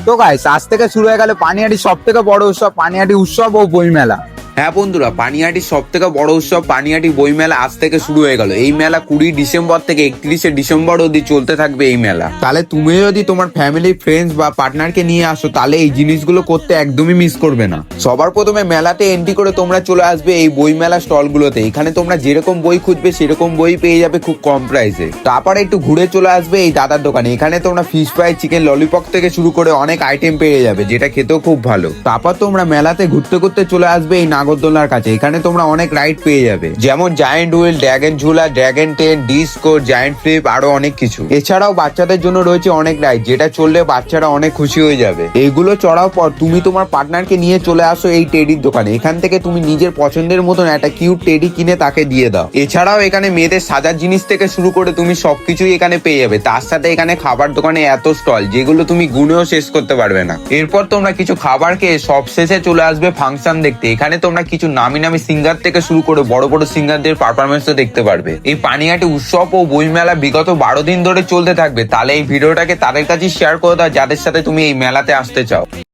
তো গাইস আজ থেকে শুরু হয়ে গেল পানিহাটির সব থেকে বড় উৎসব পানিহাটি উৎসব ও বইমেলা। হ্যাঁ বন্ধুরা, পানিহাটির সব থেকে বড় উৎসব পানিহাটি বই মেলা আজ থেকে শুরু হয়ে গেল। এই মেলা 20 ডিসেম্বর থেকে 31শে ডিসেম্বর অবধি চলতে থাকবে এই মেলা। তাহলে তুমি যদি তোমার ফ্যামিলি, ফ্রেন্ডস বা পার্টনারকে নিয়ে আসো তাহলে এই জিনিসগুলো করতে একদমই মিস করবে না। সবার প্রথমে মেলাতে এন্ট্রি করে তোমরা চলে আসবে এই বই মেলা স্টলগুলোতে। এখানে তোমরা যেরকম বই খুঁজবে সেরকম বই পেয়ে যাবে খুব কম প্রাইসে। তারপরে একটু ঘুরে চলে আসবে এই দাদার দোকানে। এখানে তোমরা ফিশ ফ্রাই, চিকেন ললিপপ থেকে শুরু করে অনেক আইটেম পেয়ে যাবে, যেটা খেতেও খুব ভালো। তারপর তোমরা মেলাতে ঘুরতে ঘুরতে চলে আসবে এই নাগরদোলনার কাছে। এখানে তোমরা অনেক রাইড পেয়ে যাবে, যেমন জায়ান্ট হুইল, ড্রাগন ঝুলা, dragon train, disco, giant flip, আরো অনেক কিছু। এছাড়াও বাচ্চাদের জন্য রয়েছে অনেক রাইড, যেটা চললে বাচ্চারা অনেক খুশি হয়ে যাবে। এইগুলো চড়ার পর তুমি তোমার পার্টনারকে নিয়ে চলে আসো এই টেডির দোকানে। এখান থেকে তুমি নিজের পছন্দের মতন একটা কিউট টেডি কিনে তাকে দিয়ে দাও। এছাড়াও এখানে মেয়েদের সাজার জিনিস থেকে শুরু করে তুমি সবকিছুই এখানে পেয়ে যাবে। তার সাথে এখানে খাবার দোকানে এত স্টল, যেগুলো তুমি গুনেও শেষ করতে পারবে না। এরপর তোমরা কিছু খাবার খেয়ে সব শেষে চলে আসবে ফাংশন দেখতে। এখানে তোমরা কিছু নামি নামি সিঙ্গার থেকে শুরু করে বড় বড় সিঙ্গারদের পারফরমেন্সও দেখতে পারবে। এই পানিহাটি উৎসব ও বইমেলা বিগত 12 দিন ধরে চলতে থাকবে। তাহলে এই ভিডিওটাকে তাদের কাছে শেয়ার করে দাও যাদের সাথে তুমি এই মেলাতে আসতে চাও।